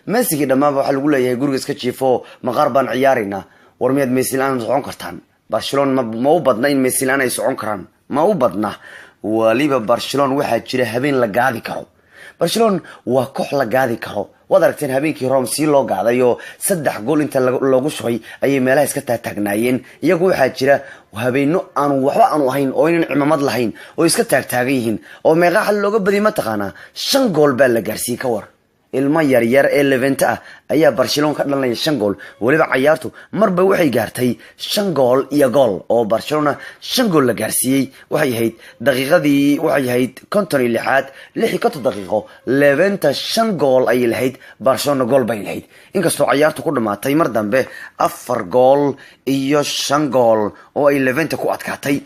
Messi dhamaaba waxa lagu leeyahay guriga iska jiifo maqaar baan ciyaarina warmiyad Messi laan socon kartaan Barcelona ma u badna in Messi laan ay socon karaan ma u badna waliba Barcelona waxa jira habeen la gaadi karo Barcelona waa koox la gaadi karo wad aragteen habeenkii Rome si loo gaadayo 3 gool inta loogu shubay ay meelaha iska taagnaayeen iyagu waxa jira habeeno aan waxba aan ahayn oo inaan cimaamad lahayn oo iska taagan yihiin oo meeqa xal looga badi ma taqaana 5 gool baa la gaarsiiyay ka war ilma yar ee Levante ah ayaa Barcelona ka dhalanay 5 gool waliba ciyaartu marba waxay gaartay 5 gool iyo gool oo Barcelona 5 gool la gaarsiiyay waxay ahayd daqiiqadii waxay ahayd 56 daqiiqo Levante 5 gool ay lahayd Barcelona gool bay lahayd inkastoo ciyaartu ku dhamaatay mar dambe 4 gool iyo 5 gool oo ay Levante ku adkaatay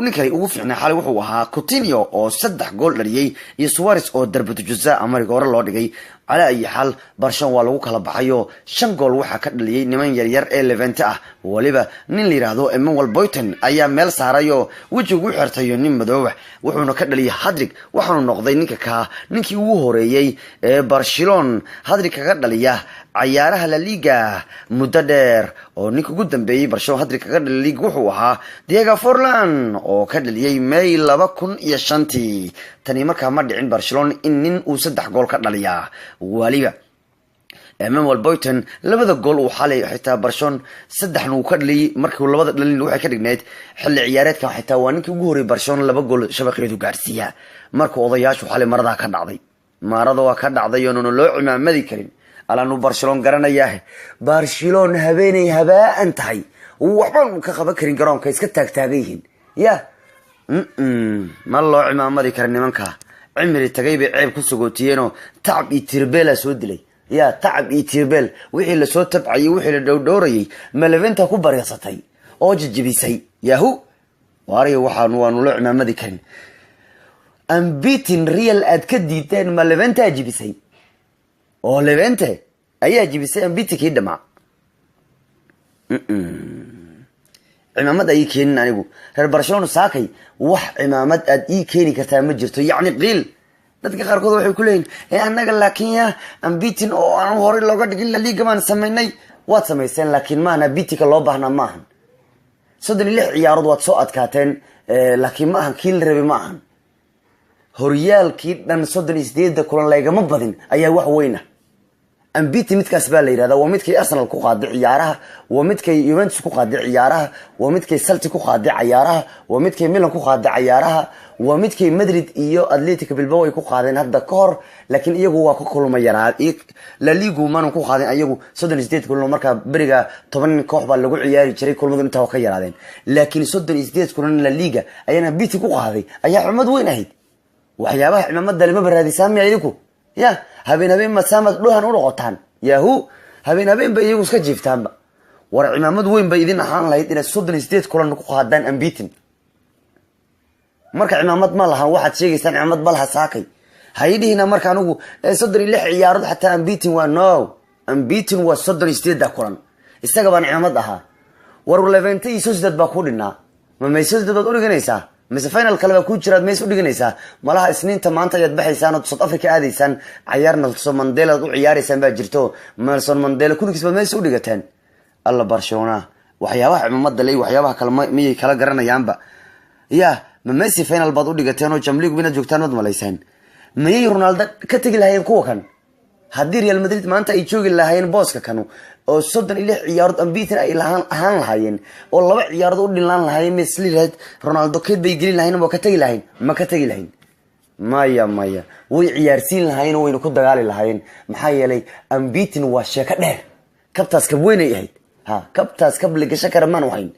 ninkay ugu fiicnaa xalay wuxuu ahaa Coutinho oo 3 gool dhaliyay iyo Suarez oo darbadu juzaa America hore loo dhigay على أي حال برشلونة waa lagu kala baxayo 5 gool waxa ka dhaliyay niman yar ee Levante ah waliba nin la yiraahdo Emmanuel Boyton ayaa meel saarayo wajigu xirtayo nin madow wuxuuna ka dhaliyay hat-trick waxaanu noqday ninkii ugu horeeyay ee Barcelona hat-trick ka dhaliya ciyaaraha La Liga muddo dheer oo ninka ugu dambeeyay Barcelona hat-trick ka dhaliyay Liga wuxuu ahaa Diego Forlan oo ka dhaliyay May 2005 tani markaa ma dhicin Barcelona in nin uu 3 gool ka dhaliya waliba Emmanuel Boyton labada gool uu xalay xitaa Barcelona 3 uu ka dhaliyay markii labada dhalin waxay ka dhigneed xilli ciyaareedka xitaa waa ninkii ugu horeeyay Barcelona 2 gool shabaqeedu gaarsiiya markii odayaashu xalay marada ka dhacday waa ka dhacday oo loo cimaamadi karin alaanu Barcelona garanaya Barcelona habeenay habaan tahay waxban ka qaban karin garoonka iska taagtaagan ya ma loo cimaamadi karin nimanka عمري تجيب عيب كسجوتينو تعب يتربل سودلي يا تعب يتربل وحي اللي صوت تبعي وحي اللي دوري ما لفنتا كبر يا سطي أوجد جبيسي ياهو واري وحن ونلع ما مذكرين أمبيتين ريال أتكديتين ما لفنتا جبيسي أو لفنتا أيه جبيسي أمبيتي كده مع عمامد أي كين أنيقو هل برشلونة ساكي وح عمامد أي كيني كتامد جرتو يعني قليل dadka qaarkood waxay ku leeyeen anaga laakiin ambitin oo aan hore looga dhigin la liiga maan sameynay waad sameyseen laakiin maana bitika loo baahnaa maahan 36 ciyaarood waad soo adkaateen laakiin maahan kiil rabi maahan horyaalkii dhan 38 kulan laygama badin ayaa wax weyn ah ambitin midkaas baa la yiraahdaa waa midkay Arsenal ku qaaday ciyaaraha waa midkay Juventus ku qaaday ciyaaraha waa midkay Celtic ku qaaday ciyaaraha waa midkay Milan ku qaaday ciyaaraha waa midkay Madrid iyo Atletico Bilbao ay ku qaadeen hadda ka hor laakiin iyagu waa ku kulmayaan La Liga man ku qaadeen iyagu 38 kulan marka bariga 10 koox baa lagu ciyaari jiray kulmadu inta ka yaraadeen laakiin 38 kulan La Liga ayana biti ku qaaday ayaa xumad weyn ahayd waxyaabaha cimaamada lama baraadisaan miyaydinku ya habeen ma saamad dhuhan u noqotaan yahu habeen bay iyagu iska jiiftaanba war cimaamad weyn bay idin ahaan lahayd in 38 kulan ku qaadaan ambitin marka cimaamad ma lahan waxaad sheegaysaan cimaamad balaha saakay haydiina marka anigu 36 ciyaarood xataa ambitin waa no ambitin waa 38 kulan isaga baan cimaamad ahaa war Levante iyo Sociedad baa ku dhinaa ma Sociedad baad u dhiganaysaa mise final kale ku jiraad mees u dhiganaysaa malaha isniinta maanta ayaad baxaysaan oo South Africa aadaysaan ciyaar Nelson Mandela u ciyaaraysaan baa jirto Nelson Mandela kuligiisba mees u dhigataan alla Barcelona waxyaabaha cimaamada leey waxyaabaha kale miyay kala garanayaanba ya ma Messi final baad u dhigateen oo Champions League bina joogtaan wad malaysaan miyay Ronaldo ka tagi lahayn kuwa kan haddii Real Madrid maanta ay joogi lahayn booska kanu oo 36 ciyaarood ambitin ay ahaan lahaayeen oo 2 ciyaarood u dhilaan lahaayeen Messi leed Ronaldo keed bay gelin lahayn oo ka tagi lahayn ma ka tagi lahayn maya way ciyaarsiin lahayn oo wayna ku dagaali lahayn maxaa yeelay ambitin waa sheeka dheer kabtaas ka weynay ahayd kabtaas ka bligasho karamaan wayn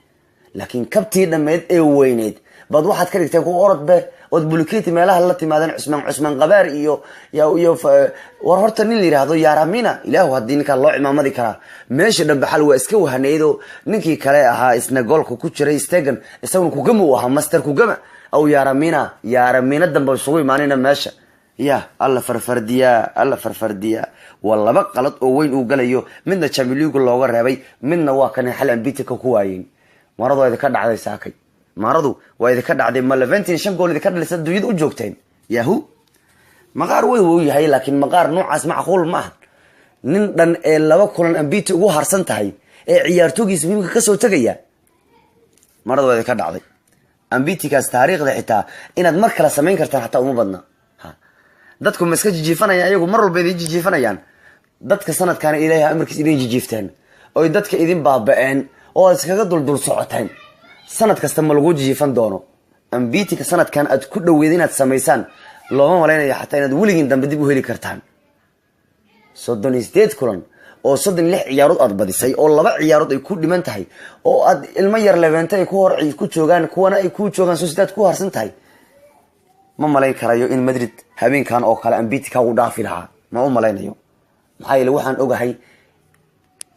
laakiin kabtii dhameed ee weyneed bad waxaad ka dhigteen ku orodbe oo bulkeeti meelaha la timaadaan Usman Qabaar iyo war horta nin la yiraahdo Yaramina ilaahu hadii ninka loo cimaamadi kara meesha dhanba xal waa iska wahaneedo ninkii kale ahaa isna goolka ku jiray Stegen isagu ku gama waha master ku gama aw Yaramina dhanba isugu imaanayna meesha ya alla farfardiya wallaba qalad oo weyn uu galayo midna Champions League looga reebay midna waa kan xal ambitika ku waayeen maradooda ka dhacday saakay maradu waa idinka dhacday ma Levante 5 gool idinka dhalisay dunyada u joogteen yahu maqaar way yahay laakiin maqaar noocaas macquul ma aha nin dhan ee 2 kulan ambiti ugu harsan tahay ee ciyaartoogiisa muhiimka ka soo tagaya maradooda ka dhacday ambitigaas taariikhda xitaa inaad mar kale samayn kartaan xataa uma badna dadku ma iska jijiifanayaan ayagu mar walba idin jijiifanayaan dadka sanadkan ilaahay amarkiis idin jijiifteen oo dadka idin baaba'een oo iskaga dul socoteen sanad kasta ma lagu jijiifan doono ambitiga sanadkan aad ku dhaweed inaad samaysaan looma malaynayo xataa inaad weligin dambe dib u heli kartaan 38 kulan oo 36 ciyaarood aad badisay oo 2 ciyaarood ay ku dhiman tahay oo aad ilmo yar leeveentay ku hor ku joogan kuwana ay ku joogan Sociedad ku harsan tahay ma malay karayo in Madrid habeenkan oo kale ambitika u dhaafi lahaa ma u malaynayo maxay la waxaan ogahay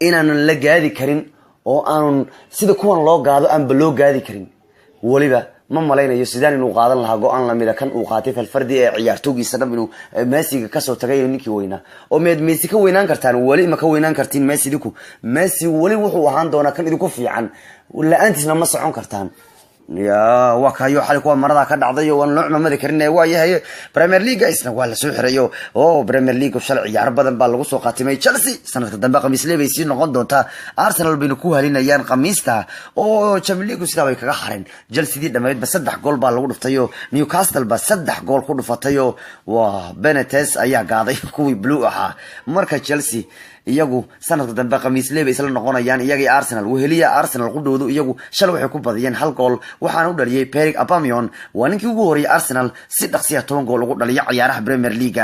inaan la gaadi karin oo aan sida kuwan loo gaado aan loo gaadi karin waliba ma malaynayo sidaan inuu qaadan lahaa go'aan la mid ah kan uu qaatay falfardi ee ciyaartoogiisa dhan inuu Messi ka soo tagay ninkii weynaa oo Messi ka weynaan kartaan wali ma ka weynaan kartiin Messi wali wuxuu ahaan doonaa kan idinku fiican la'aantiisna ma socon kartaan يا وكايو حالكوا مرضى كدعدايو وان نوع ما ذكرنا وايهي بريمير ليغ اسنا waa la soo xirayo oo بريمير ليغ shal ciyaar badan baa lagu soo qaatimay Chelsea sanadka dambe khamiis leebay si noqon doonta Arsenal bay ku halinayaan khamiista oo Champions League sida way kaga xareen Chelsea dhamayd ba 3 gool baa lagu dhuftayo Newcastle ba 3 gool ku dhufatayo waa Benitez ayaa gaaday kuwii blue aha marka Chelsea iyagu sanadka dambe khamiis leebay isla noqonayaan iyagii Arsenal weheliya Arsenal ku dhowdo iyagu shal waxay ku badiyeen hal gool waxaana u dhaliyay Pierre Aubameyang waa ninkii ugu horeeyay Arsenal si dhaqsiya 10 gool ugu dhaliyay ciyaaraha Premier League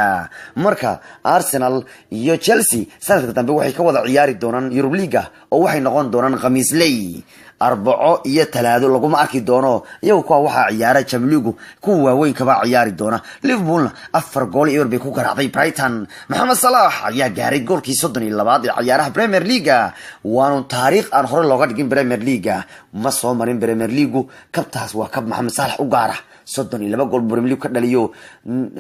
marka Arsenal iyo Chelsea sanadka dambe waxay ka wada ciyaari doonaan Europe League oo waxay noqon doonaan khamiis leey arbaco iyo talaado lagu ma arki doono iyagu kuwa waxa ciyaara Champions League kuwa weyn ka ba ciyaari doona Liverpool 4 gool iyo bay ku garaacday Brighton Mohamed Salah ayaa gaaray goolkii 32 ee ciyaaraha Premier League waanu taariikh aan hore looga dhigin Premier League ma soo marin Premier League kabtaas waa kab Mohamed Salah u gaara 32 gool Premier League ka dhaliyo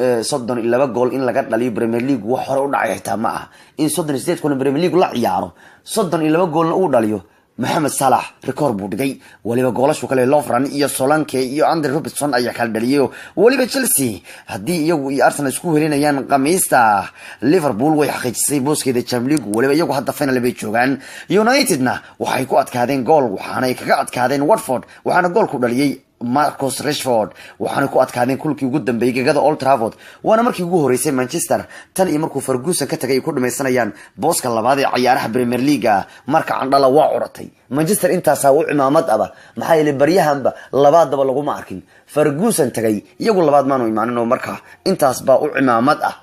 32 gool in laga dhaliyo Premier League wax hore u dhacay xitaa ma ah in 38 kulan Premier League la ciyaaro 32 goolna uu dhaliyo محمد صلاح ريكورد بودغاي وليبا غولاشو كله لوفران iyo Solanke iyo Andre Robertson ayaa kala dhaliyo waliba Chelsea hadii iyagu iyo Arsenal isku helinayaan qamiista Liverpool way xaqiijisay booskeeda Champions League waliba iyagu hadda final bay joogan Unitedna waxay ku adkaadeen gool waxaana ay kaga adkaadeen Watford waxaana gool ku dhaliyay Marcus Rashford waxaana ku adkaadeen kulkii ugu dambeeyay gegada Old Trafford waana markii ugu horeysay Manchester tan iyo markuu Ferguson ka tagay ku dhamaysanayaan booska labaad ee ciyaaraha Premier League marka Andala waa uratay Manchester intaas uu cimaamad aba maxay la baryahanba labaadaba lagu ma arkin Ferguson tagay iyagu labaad maanu imaanin oo marka intaas baa u cimaamad ah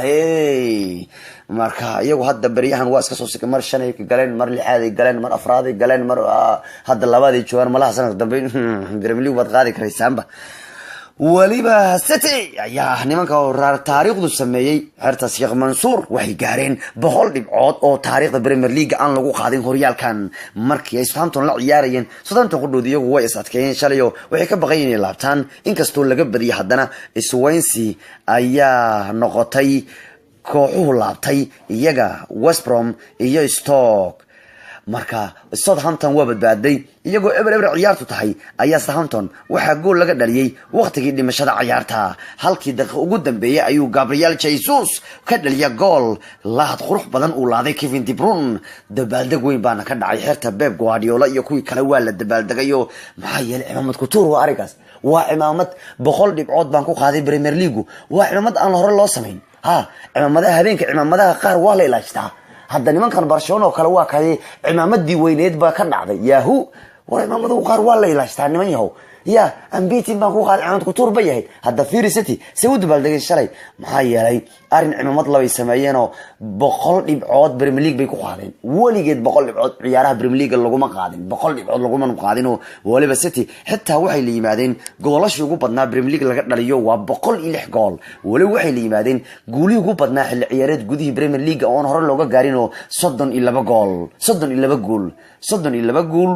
hey marka iyagu hadda baryahan waa iska soo sikay mar 5 ay galeen mar 6 ay galeen mar 4 ay galeen mar hadda labaad ay joogan malaha sanad dambe Premier League wad qaadi karaysaanba waliba City ayaa nimanka taariikhdu sameeyay xirta Sheikh Mansour waxay gaareen 100 dhibcood oo taariikhda Premier League aan lagu qaadin horyaalkan markii ay Southampton la ciyaarayeen Southampton qudhood iyagu way isadkeeyeen shalayo waxay ka baqayeen laabtaan inkastoo laga badiyay haddana Swansea ayaa noqotay kooxuhu laabtay iyaga West Brom iyo Stoke marka Southampton waa badbaaday iyagoo eber ciyaartu tahay ayaa Southampton waxa gool laga dhaliyay waqtigii dhimashada ciyaarta halkii daqiiqo ugu dambeeyay ayuu Gabriel Jesus ka dhaliyay gool laad qurux badan uu laaday Kevin De Bruyne dabaaldeg weyn baana ka dhacay xirta Pep Guardiola iyo kuwii kale waa la dabaaldegayo maxaa yeelay cimaamad ku tuur waa arigaas waa cimaamad 100 dhibcood baan ku qaaday Premier League waa cimaamad aan hore loo sameyn cimaamadaha habeenka cimaamadaha qaar waa la ilaashtaa hadda nimankan Barcelona oo kale waa kay cimaamadii weyneed ba ka dhacday yahoo war cimaamadu qaar waa la ilaashtaa niman yahow يا أمبيتي ما هو قال عمد كتور بيه هذا فيري سيتي سوود بالدقي الشلي محايا لي أرن عم مطلب يسمينه بقول يبعد بريمليك بيكو قادين ولي جد بقول يبعد عيارها بريمليك اللي جوما قادين بقول يبعد اللي جوما قادينه ولي بسيتي حتى وحي اللي بعدين قولش يجو بدنا بريمليك اللي يو وبقول يلح قال ولي وحي اللي بعدين قولي يجو بدنا العيارات جودي بريمليك أون هرا لوجا جارينه صدن إلا بقول صدن إلا بقول صدن إلا بقول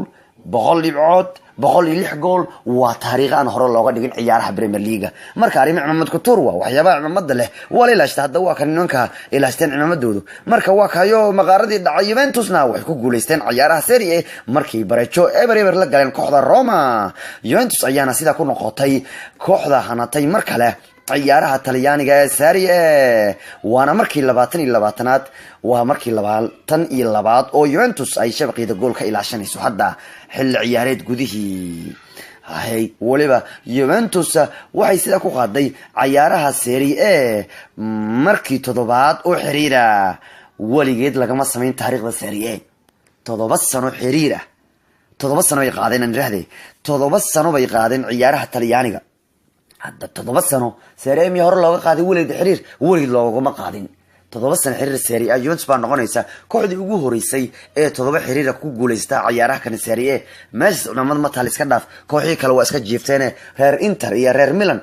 بقول يبعد بقول يلح جول وتاريخ أنا هرا لوجا دقين عيارها بريمير ليجا مركا ريم عمد كتوروا وحيابا عمد له ولا لا اشتهد دوا كان ننكا إلى استن عمد دودو مركا واك هيو مقاردي يوفنتوس نا وحكو جولستين عيارها سيرية مركي بريتشو إبر لقالين كوحدة روما يوفنتوس أيانا سيدا كونو قطي كوحدة هناتي مركا له ciyaaraha talyaaniga ee Serie A waana markii 22aad waa markii 22 oo Juventus ay shabaqida gool ka ilaashanayso hadda xilli ciyaareed gudihii hay waliba Juventus waxay sida ku qaaday ciyaaraha Serie A markii 7aad oo xiriira waligeed lagama sameyn taariikhda Serie A 7 sano xiriira 7 sano ay qaadeen raahday 7 sano bay qaadeen ciyaaraha talyaaniga hadda 7 sano Serie A hore looga qaaday waligeed loogama qaadin 7 sano xiriir Serie A Juventus baa noqonaysa kooxdii ugu horeysay ee 7 xiriir ku guuleystay ciyaaraha kan Serie A Manchester United ma taal iska dhaaf kooxii kale waa iska jiifteen reer Inter iyo reer Milan